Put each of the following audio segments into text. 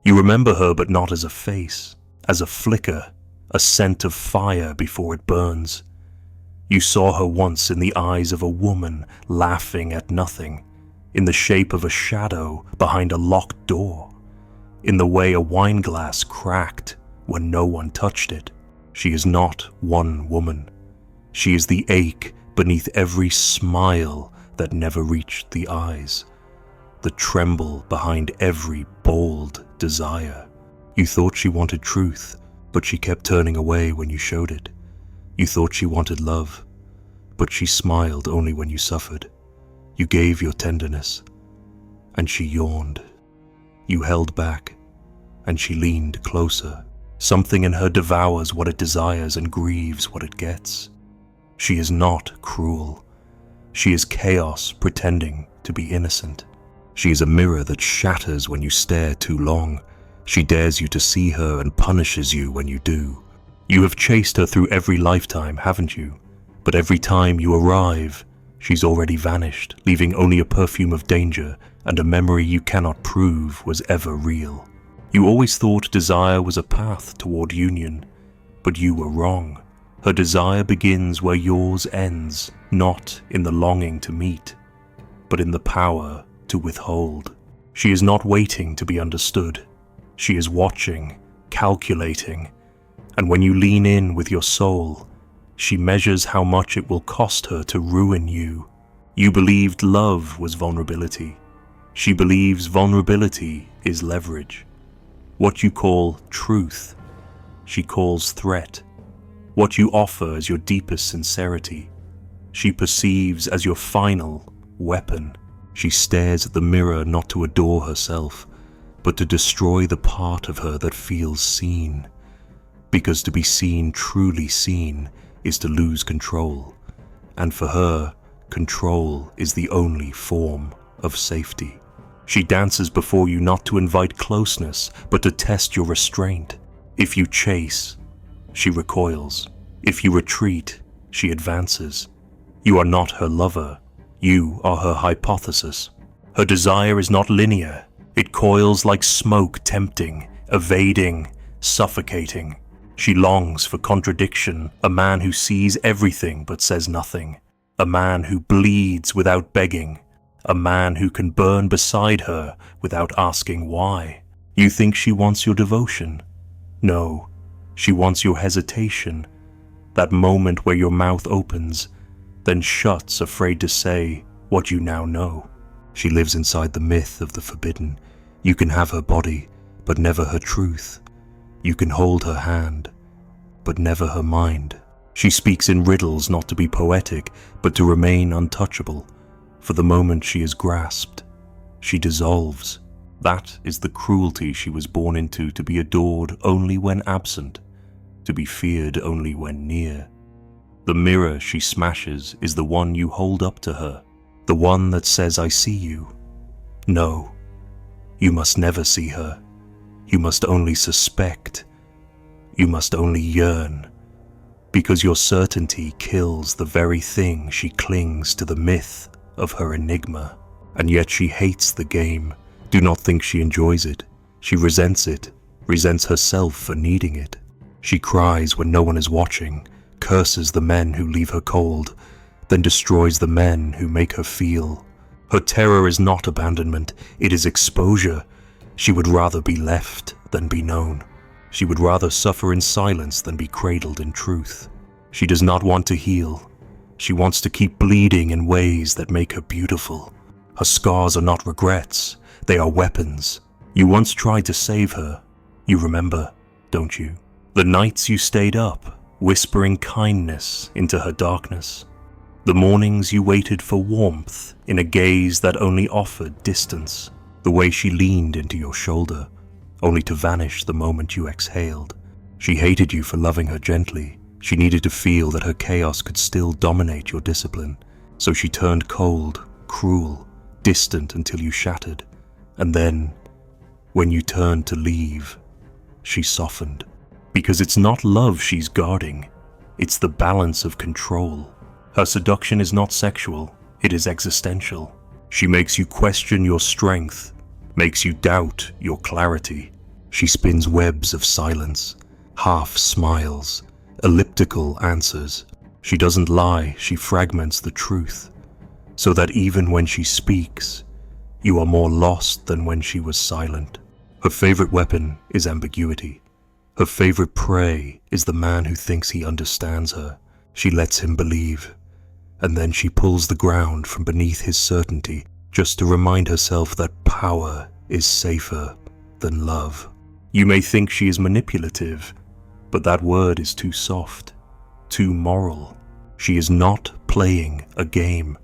You remember her but not as a face, as a flicker, a scent of fire before it burns. You saw her once in the eyes of a woman laughing at nothing, in the shape of a shadow behind a locked door, in the way a wine glass cracked when no one touched it. She is not one woman. She is the ache beneath every smile that never reached the eyes, the tremble behind every bold desire. You thought she wanted truth, but she kept turning away when you showed it. You thought she wanted love, but she smiled only when you suffered. You gave your tenderness, and she yawned. You held back, and she leaned closer. Something in her devours what it desires and grieves what it gets. She is not cruel. She is chaos pretending to be innocent. She is a mirror that shatters when you stare too long. She dares you to see her and punishes you when you do. You have chased her through every lifetime, haven't you? But every time you arrive, she's already vanished, leaving only a perfume of danger and a memory you cannot prove was ever real. You always thought desire was a path toward union, but you were wrong. Her desire begins where yours ends, not in the longing to meet, but in the power to withhold. She is not waiting to be understood. She is watching, calculating, and when you lean in with your soul, she measures how much it will cost her to ruin you. You believed love was vulnerability. She believes vulnerability is leverage. What you call truth, she calls threat. What you offer as your deepest sincerity, she perceives as your final weapon. She stares at the mirror not to adore herself, but to destroy the part of her that feels seen. Because to be seen, truly seen, is to lose control. And for her, control is the only form of safety. She dances before you not to invite closeness, but to test your restraint. If you chase, she recoils. If you retreat, she advances. You are not her lover. You are her hypothesis. Her desire is not linear. It coils like smoke, tempting, evading, suffocating. She longs for contradiction, a man who sees everything but says nothing, a man who bleeds without begging, a man who can burn beside her without asking why. You think she wants your devotion? No, she wants your hesitation, that moment where your mouth opens, then shuts, afraid to say what you now know. She lives inside the myth of the forbidden. You can have her body, but never her truth. You can hold her hand, but never her mind. She speaks in riddles not to be poetic, but to remain untouchable. For the moment she is grasped, she dissolves. That is the cruelty she was born into, to be adored only when absent, to be feared only when near. The mirror she smashes is the one you hold up to her, the one that says, "I see you." No, you must never see her. You must only suspect. You must only yearn, because your certainty kills the very thing she clings to, the myth of her enigma. And yet she hates the game. Do not think she enjoys it. She resents it, resents herself for needing it. She cries when no one is watching, curses the men who leave her cold, then destroys the men who make her feel. Her terror is not abandonment, it is exposure. She would rather be left than be known. She would rather suffer in silence than be cradled in truth. She does not want to heal. She wants to keep bleeding in ways that make her beautiful. Her scars are not regrets, they are weapons. You once tried to save her. You remember, don't you? The nights you stayed up, whispering kindness into her darkness. The mornings you waited for warmth in a gaze that only offered distance. The way she leaned into your shoulder, only to vanish the moment you exhaled. She hated you for loving her gently. She needed to feel that her chaos could still dominate your discipline. So she turned cold, cruel, distant until you shattered. And then, when you turned to leave, she softened. Because it's not love she's guarding, it's the balance of control. Her seduction is not sexual, it is existential. She makes you question your strength, makes you doubt your clarity. She spins webs of silence, half smiles, elliptical answers. She doesn't lie, she fragments the truth, so that even when she speaks, you are more lost than when she was silent. Her favorite weapon is ambiguity. Her favorite prey is the man who thinks he understands her. She lets him believe, and then she pulls the ground from beneath his certainty just to remind herself that power is safer than love. You may think she is manipulative, but that word is too soft, too moral. She is not playing a game.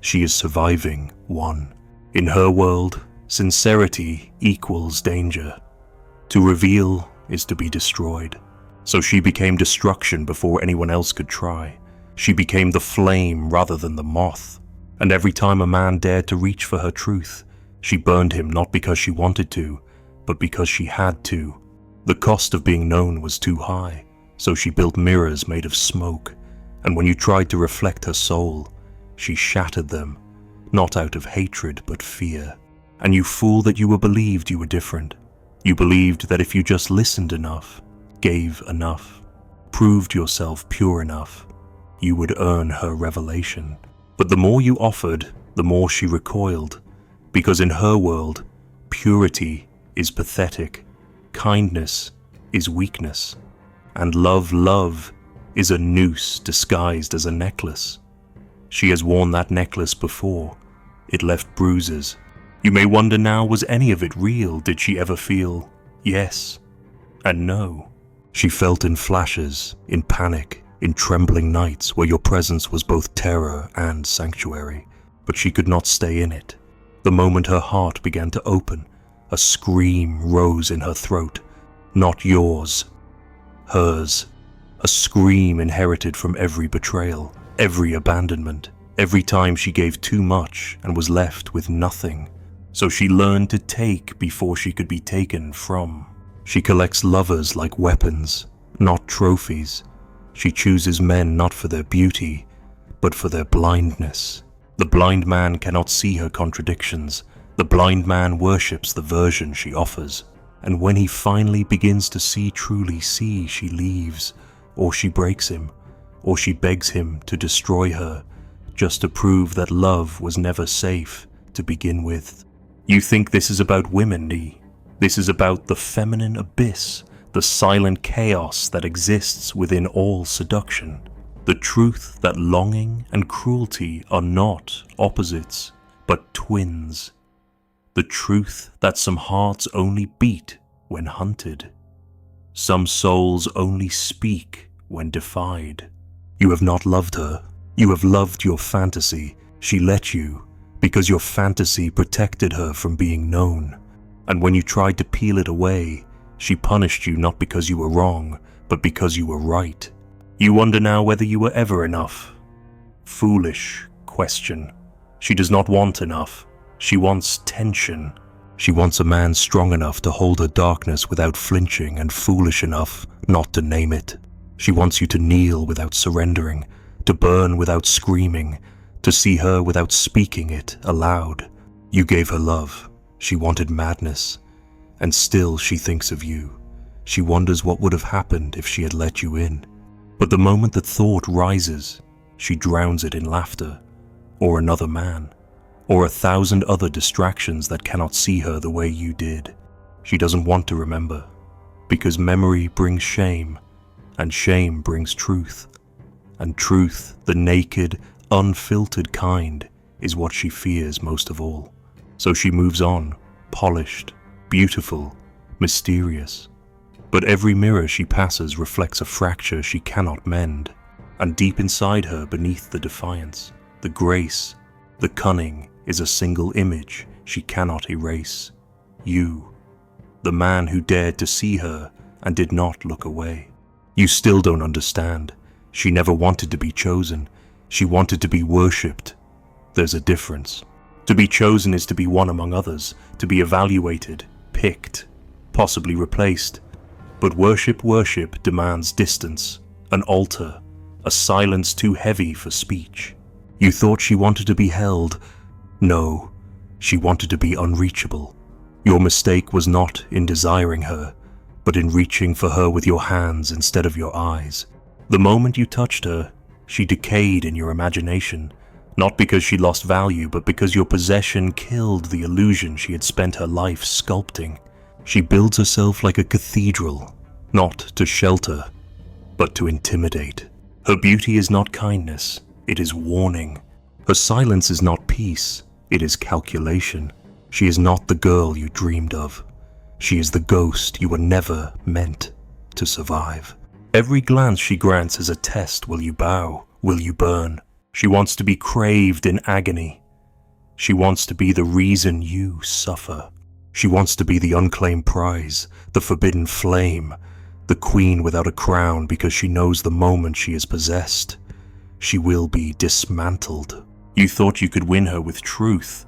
She is surviving one. In her world, sincerity equals danger. To reveal is to be destroyed. So she became destruction before anyone else could try. She became the flame rather than the moth. And every time a man dared to reach for her truth, she burned him not because she wanted to, but because she had to. The cost of being known was too high, so she built mirrors made of smoke, and when you tried to reflect her soul, she shattered them, not out of hatred but fear. And you fool that you believed you were different. You believed that if you just listened enough, gave enough, proved yourself pure enough, you would earn her revelation. But the more you offered, the more she recoiled, because in her world, purity is pathetic, kindness is weakness, and love is a noose disguised as a necklace. She has worn that necklace before. It left bruises. You may wonder now, was any of it real? Did she ever feel yes and no? She felt in flashes, in panic, in trembling nights where your presence was both terror and sanctuary, but she could not stay in it. The moment her heart began to open, a scream rose in her throat. Not yours, hers. A scream inherited from every betrayal, every abandonment, every time she gave too much and was left with nothing. So she learned to take before she could be taken from. She collects lovers like weapons, not trophies. She chooses men not for their beauty, but for their blindness. The blind man cannot see her contradictions. The blind man worships the version she offers. And when he finally begins to see, truly see, she leaves, or she breaks him, or she begs him to destroy her, just to prove that love was never safe to begin with. You think this is about women, Nee? This is about the feminine abyss, the silent chaos that exists within all seduction. The truth that longing and cruelty are not opposites, but twins. The truth that some hearts only beat when hunted. Some souls only speak when defied. You have not loved her. You have loved your fantasy. She let you, because your fantasy protected her from being known. And when you tried to peel it away, she punished you not because you were wrong, but because you were right. You wonder now whether you were ever enough. Foolish question. She does not want enough. She wants tension. She wants a man strong enough to hold her darkness without flinching and foolish enough not to name it. She wants you to kneel without surrendering, to burn without screaming, to see her without speaking it aloud. You gave her love. She wanted madness. And still she thinks of you. She wonders what would have happened if she had let you in. But the moment that thought rises, she drowns it in laughter, or another man, or 1,000 other distractions that cannot see her the way you did. She doesn't want to remember, because memory brings shame, and shame brings truth. And truth, the naked, unfiltered kind, is what she fears most of all. So she moves on, polished, beautiful, mysterious. But every mirror she passes reflects a fracture she cannot mend. And deep inside her, beneath the defiance, the grace, the cunning, is a single image she cannot erase. You, the man who dared to see her and did not look away. You still don't understand. She never wanted to be chosen. She wanted to be worshipped. There's a difference. To be chosen is to be one among others, to be evaluated, picked, possibly replaced. But worship demands distance, an altar, a silence too heavy for speech. You thought she wanted to be held. No, she wanted to be unreachable. Your mistake was not in desiring her, but in reaching for her with your hands instead of your eyes. The moment you touched her, she decayed in your imagination, not because she lost value, but because your possession killed the illusion she had spent her life sculpting. She builds herself like a cathedral, not to shelter, but to intimidate. Her beauty is not kindness, it is warning. Her silence is not peace, it is calculation. She is not the girl you dreamed of. She is the ghost you were never meant to survive. Every glance she grants is a test. Will you bow? Will you burn? She wants to be craved in agony. She wants to be the reason you suffer. She wants to be the unclaimed prize, the forbidden flame, the queen without a crown, because she knows the moment she is possessed, she will be dismantled. You thought you could win her with truth,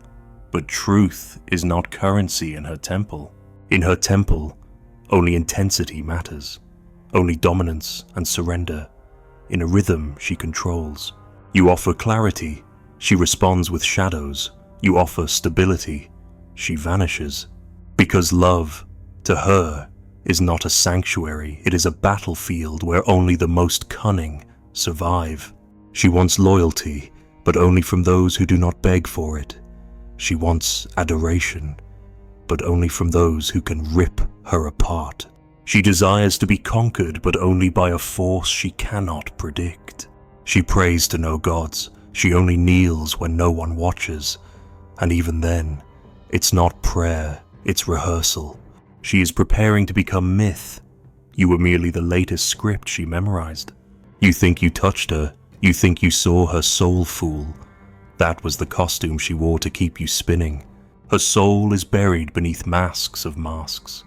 but truth is not currency in her temple. In her temple, only intensity matters, only dominance and surrender. In a rhythm she controls. You offer clarity, she responds with shadows. You offer stability, she vanishes. Because love, to her, is not a sanctuary, it is a battlefield where only the most cunning survive. She wants loyalty, but only from those who do not beg for it. She wants adoration, but only from those who can rip her apart. She desires to be conquered, but only by a force she cannot predict. She prays to no gods, she only kneels when no one watches. And even then, it's not prayer, it's rehearsal. She is preparing to become myth. You were merely the latest script she memorized. You think you touched her, you think you saw her soul fool. That was the costume she wore to keep you spinning. Her soul is buried beneath masks of masks.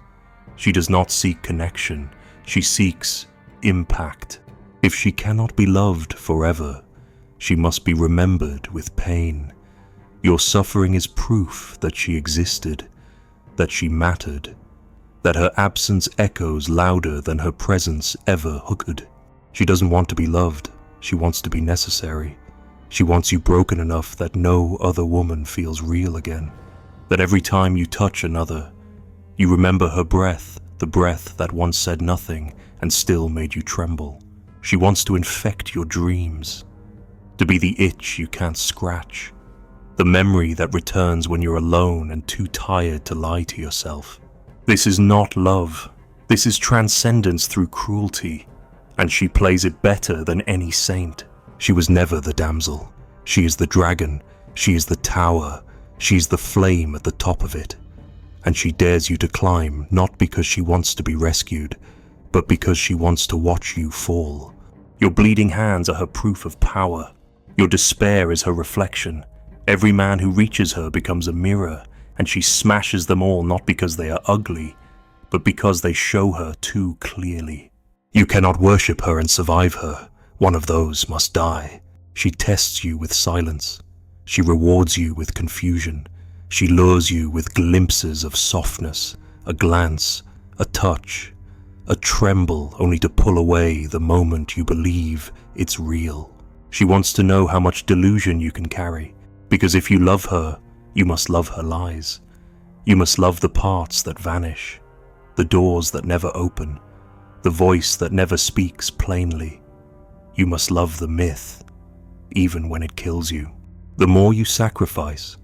She does not seek connection, she seeks impact. If she cannot be loved forever, she must be remembered with pain. Your suffering is proof that she existed, that she mattered, that her absence echoes louder than her presence ever could. She doesn't want to be loved, she wants to be necessary. She wants you broken enough that no other woman feels real again. That every time you touch another, you remember her breath, the breath that once said nothing and still made you tremble. She wants to infect your dreams, to be the itch you can't scratch, the memory that returns when you're alone and too tired to lie to yourself. This is not love, this is transcendence through cruelty, and she plays it better than any saint. She was never the damsel, she is the dragon, she is the tower, she is the flame at the top of it. And she dares you to climb, not because she wants to be rescued, but because she wants to watch you fall. Your bleeding hands are her proof of power. Your despair is her reflection. Every man who reaches her becomes a mirror, and she smashes them all not because they are ugly, but because they show her too clearly. You cannot worship her and survive her. One of those must die. She tests you with silence. She rewards you with confusion. She lures you with glimpses of softness, a glance, a touch, a tremble, only to pull away the moment you believe it's real. She wants to know how much delusion you can carry, because if you love her, you must love her lies. You must love the parts that vanish, the doors that never open, the voice that never speaks plainly. You must love the myth, even when it kills you. The more you sacrifice,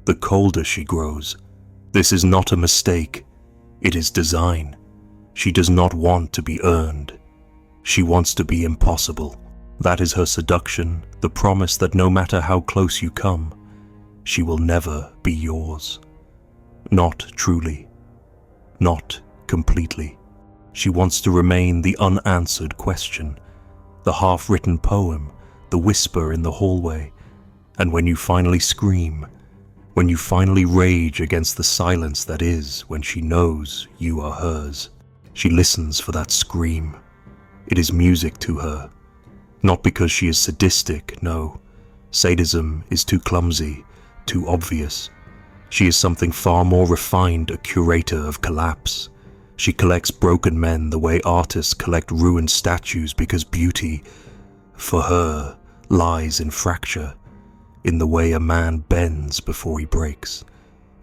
the colder she grows. This is not a mistake, it is design. She does not want to be earned. She wants to be impossible. That is her seduction, the promise that no matter how close you come, she will never be yours. Not truly. Not completely. She wants to remain the unanswered question, the half-written poem, the whisper in the hallway. And when you finally scream, when you finally rage against the silence that is when she knows you are hers, she listens for that scream. It is music to her. Not because she is sadistic, no. Sadism is too clumsy, too obvious. She is something far more refined, a curator of collapse. She collects broken men the way artists collect ruined statues, because beauty, for her, lies in fracture, in the way a man bends before he breaks,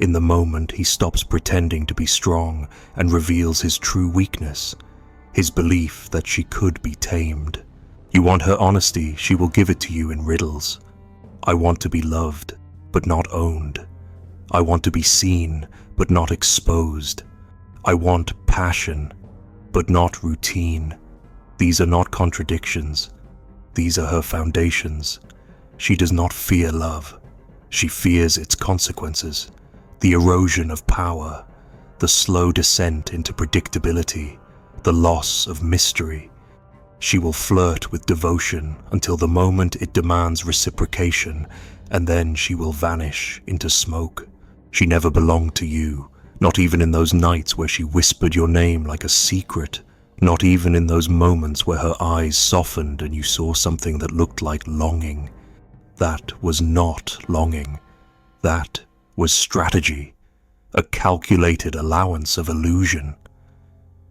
In the moment, he stops pretending to be strong and reveals his true weakness, his belief that she could be tamed. You want her honesty, she will give it to you in riddles. I want to be loved, but not owned. I want to be seen, but not exposed. I want passion, but not routine. These are not contradictions. These are her foundations. She does not fear love. She fears its consequences, the erosion of power, the slow descent into predictability, the loss of mystery. She will flirt with devotion until the moment it demands reciprocation, and then she will vanish into smoke. She never belonged to you, not even in those nights where she whispered your name like a secret, not even in those moments where her eyes softened and you saw something that looked like longing. That was not longing. That was strategy, a calculated allowance of illusion.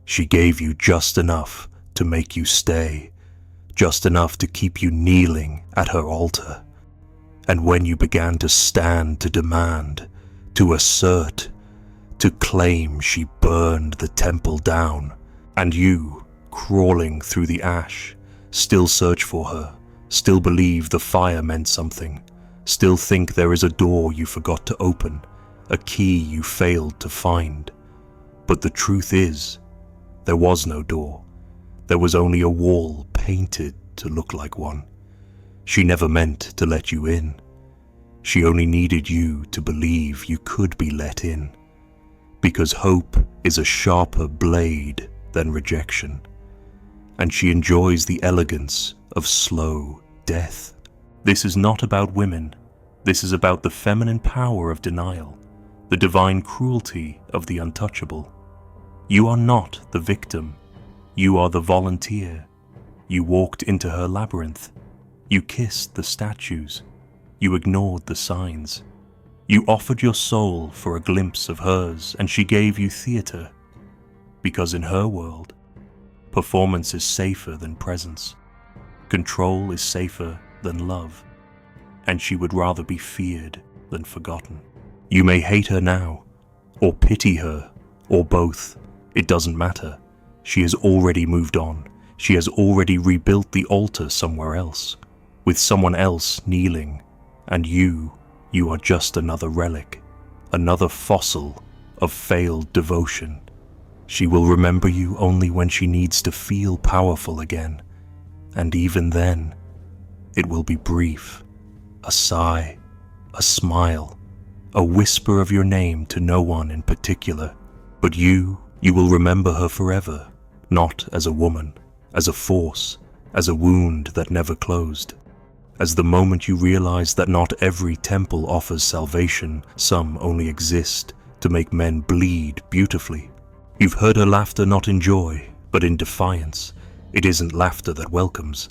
She gave you just enough to make you stay, just enough to keep you kneeling at her altar. And when you began to stand, to demand, to assert, to claim, she burned the temple down. And you, crawling through the ash, still search for her, still believe the fire meant something, still think there is a door you forgot to open, a key you failed to find. But the truth is, there was no door. There was only a wall painted to look like one. She never meant to let you in. She only needed you to believe you could be let in. Because hope is a sharper blade than rejection, and she enjoys the elegance of slow death. This is not about women. This is about the feminine power of denial, the divine cruelty of the untouchable. You are not the victim. You are the volunteer. You walked into her labyrinth. You kissed the statues. You ignored the signs. You offered your soul for a glimpse of hers, and she gave you theater. Because in her world, performance is safer than presence. Control is safer than love. And she would rather be feared than forgotten. You may hate her now, or pity her, or both. It doesn't matter. She has already moved on. She has already rebuilt the altar somewhere else, with someone else kneeling. And you are just another relic, another fossil of failed devotion. She will remember you only when she needs to feel powerful again. And even then, it will be brief. A sigh, a smile, a whisper of your name to no one in particular. But you will remember her forever, not as a woman, as a force, as a wound that never closed. As the moment you realize that not every temple offers salvation, some only exist to make men bleed beautifully. You've heard her laughter not in joy, but in defiance. It isn't laughter that welcomes,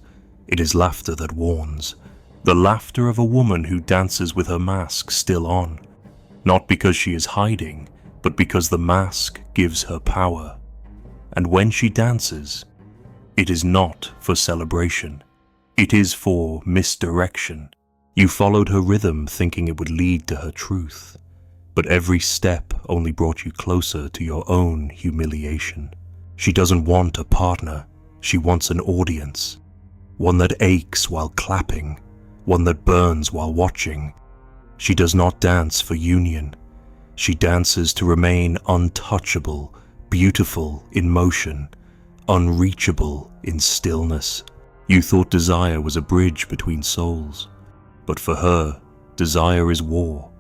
it is laughter that warns. The laughter of a woman who dances with her mask still on, not because she is hiding, but because the mask gives her power. And when she dances, it is not for celebration. It is for misdirection. You followed her rhythm thinking it would lead to her truth, but every step only brought you closer to your own humiliation. She doesn't want a partner, she wants an audience. One that aches while clapping, one that burns while watching. She does not dance for union. She dances to remain untouchable, beautiful in motion, unreachable in stillness. You thought desire was a bridge between souls, but for her, desire is war.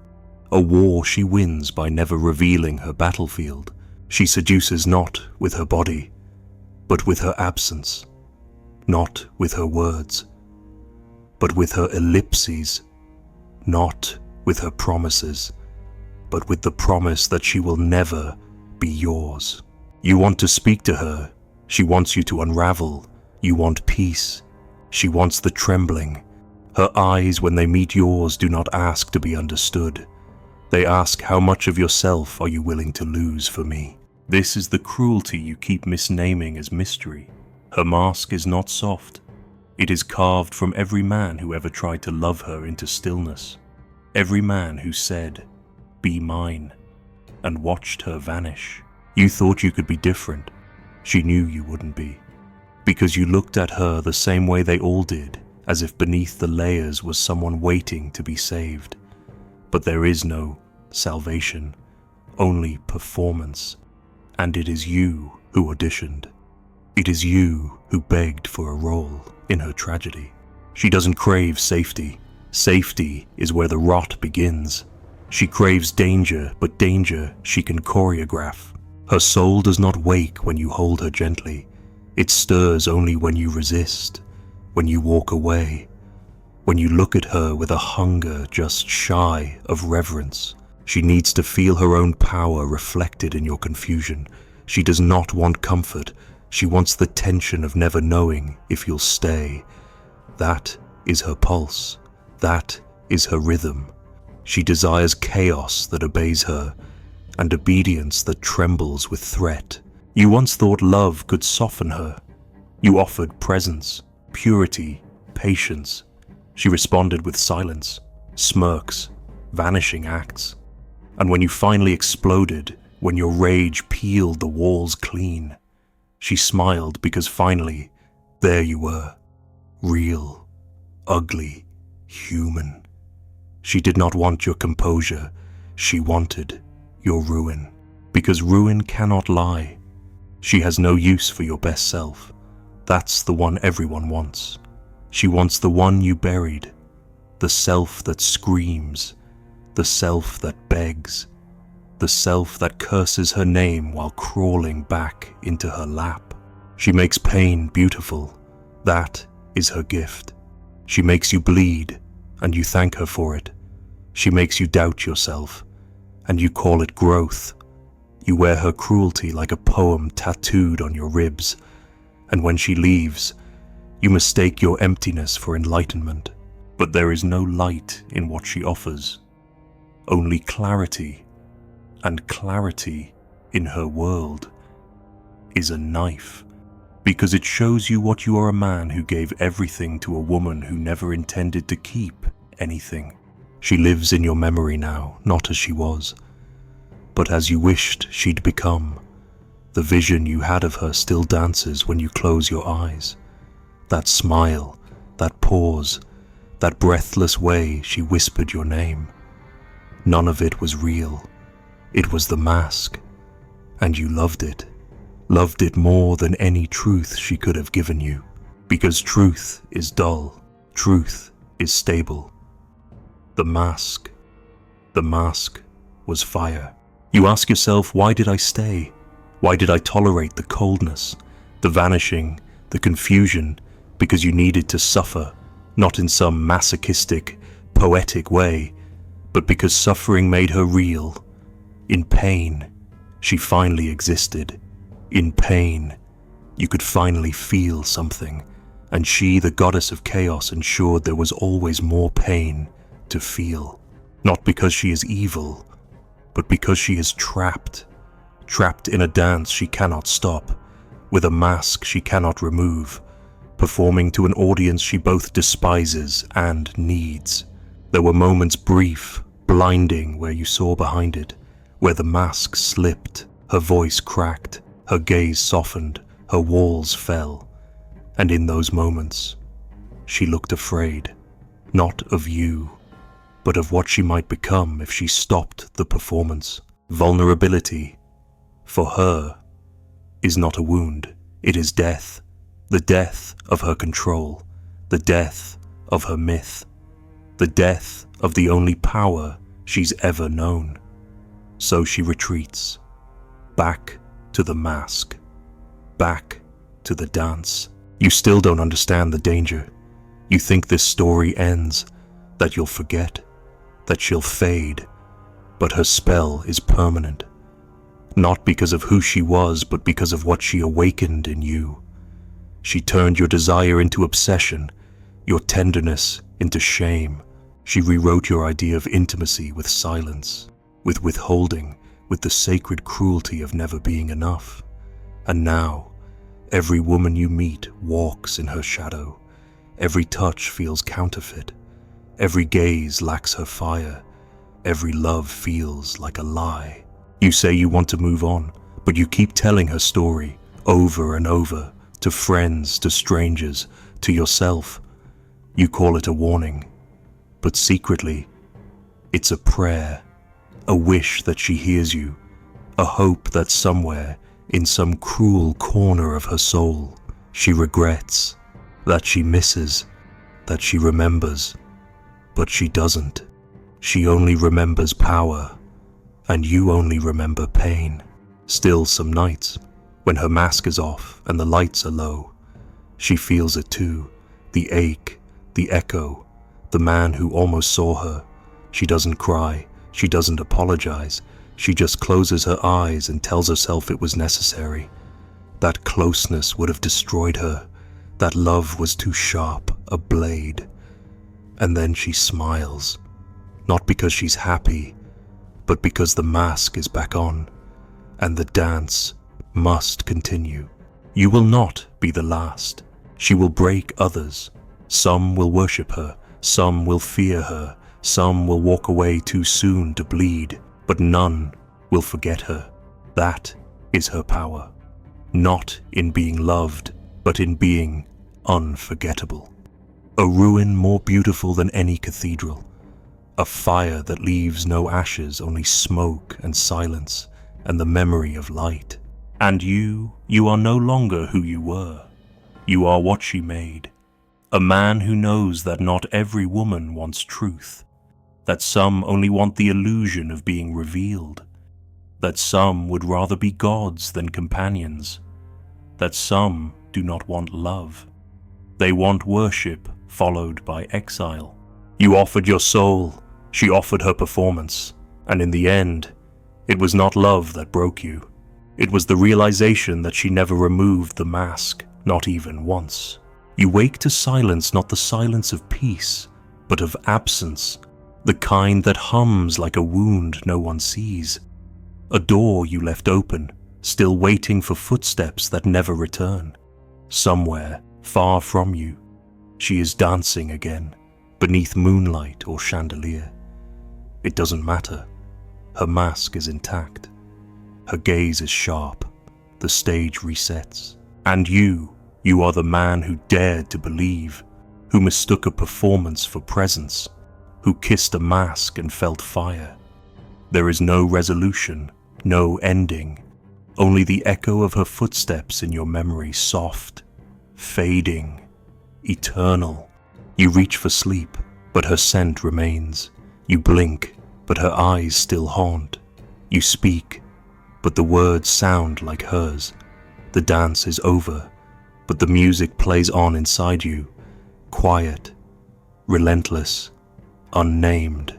A war she wins by never revealing her battlefield. She seduces not with her body, but with her absence, not with her words, but with her ellipses, not with her promises, but with the promise that she will never be yours. You want to speak to her, she wants you to unravel. You want peace, she wants the trembling. Her eyes, when they meet yours, do not ask to be understood. They ask, how much of yourself are you willing to lose for me? This is the cruelty you keep misnaming as mystery. Her mask is not soft. It is carved from every man who ever tried to love her into stillness. Every man who said, "Be mine," and watched her vanish. You thought you could be different. She knew you wouldn't be, because you looked at her the same way they all did, as if beneath the layers was someone waiting to be saved. But there is no salvation, only performance, and it is you who auditioned. It is you who begged for a role in her tragedy. She doesn't crave safety. Safety is where the rot begins. She craves danger, but danger she can choreograph. Her soul does not wake when you hold her gently. It stirs only when you resist, when you walk away, when you look at her with a hunger just shy of reverence. She needs to feel her own power reflected in your confusion. She does not want comfort. She wants the tension of never knowing if you'll stay. That is her pulse. That is her rhythm. She desires chaos that obeys her, and obedience that trembles with threat. You once thought love could soften her. You offered presence, purity, patience. She responded with silence, smirks, vanishing acts. And when you finally exploded, when your rage peeled the walls clean, she smiled because finally, there you were, real, ugly, human. She did not want your composure. She wanted your ruin, because ruin cannot lie. She has no use for your best self. That's the one everyone wants. She wants the one you buried, the self that screams, the self that begs, the self that curses her name while crawling back into her lap. She makes pain beautiful. That is her gift. She makes you bleed, and you thank her for it. She makes you doubt yourself, and you call it growth. You wear her cruelty like a poem tattooed on your ribs, and when she leaves, you mistake your emptiness for enlightenment. But there is no light in what she offers, only clarity, and clarity in her world is a knife, because it shows you what you are, a man who gave everything to a woman who never intended to keep anything. She lives in your memory now, not as she was, but as you wished she'd become. The vision you had of her still dances when you close your eyes. That smile, that pause, that breathless way she whispered your name. None of it was real. It was the mask, and you loved it more than any truth she could have given you, because truth is dull, truth is stable. The mask was fire. You ask yourself, why did I stay? Why did I tolerate the coldness, the vanishing, the confusion? Because you needed to suffer, not in some masochistic, poetic way, but because suffering made her real. In pain, she finally existed. In pain, you could finally feel something, and she, the goddess of chaos, ensured there was always more pain to feel. Not because she is evil, but because she is trapped in a dance she cannot stop, with a mask she cannot remove, performing to an audience she both despises and needs. There were moments brief, blinding, where you saw behind it, where the mask slipped, her voice cracked, her gaze softened, her walls fell. And in those moments, she looked afraid, not of you, but of what she might become if she stopped the performance. Vulnerability, for her, is not a wound, it is death. The death of her control, the death of her myth, the death of the only power she's ever known. So she retreats, back to the mask, back to the dance. You still don't understand the danger. You think this story ends, that you'll forget, that she'll fade, but her spell is permanent. Not because of who she was, but because of what she awakened in you. She turned your desire into obsession, your tenderness into shame. She rewrote your idea of intimacy with silence, with withholding, with the sacred cruelty of never being enough. And now, every woman you meet walks in her shadow. Every touch feels counterfeit. Every gaze lacks her fire. every love feels like a lie. You say you want to move on, but you keep telling her story over and over, to friends, to strangers, to yourself. You call it a warning, but secretly, it's a prayer, a wish that she hears you, a hope that somewhere, in some cruel corner of her soul, she regrets, that she misses, that she remembers, but she doesn't. She only remembers power, and you only remember pain. Still, some nights, when her mask is off and the lights are low, she feels it too, the ache, the echo, the man who almost saw her. She doesn't cry, she doesn't apologize, she just closes her eyes and tells herself it was necessary. That closeness would have destroyed her, that love was too sharp, a blade. And then she smiles, not because she's happy, but because the mask is back on, and the dance must continue. You will not be the last. She will break others. Some will worship her, some will fear her, some will walk away too soon to bleed, but none will forget her. That is her power. Not in being loved, but in being unforgettable. A ruin more beautiful than any cathedral. A fire that leaves no ashes, only smoke and silence, and the memory of light. And you are no longer who you were. You are what she made. A man who knows that not every woman wants truth, that some only want the illusion of being revealed, that some would rather be gods than companions, that some do not want love. They want worship followed by exile. You offered your soul, she offered her performance, and in the end, it was not love that broke you. It was the realization that she never removed the mask, not even once. You wake to silence, not the silence of peace, but of absence, the kind that hums like a wound no one sees. A door you left open, still waiting for footsteps that never return. Somewhere, far from you, she is dancing again, beneath moonlight or chandelier. It doesn't matter. Her mask is intact. Her gaze is sharp. The stage resets. And you are the man who dared to believe, who mistook a performance for presence, who kissed a mask and felt fire. There is no resolution, no ending, only the echo of her footsteps in your memory, soft, fading, eternal. You reach for sleep, but her scent remains. You blink, but her eyes still haunt. You speak, but the words sound like hers. The dance is over, but the music plays on inside you, quiet, relentless, unnamed.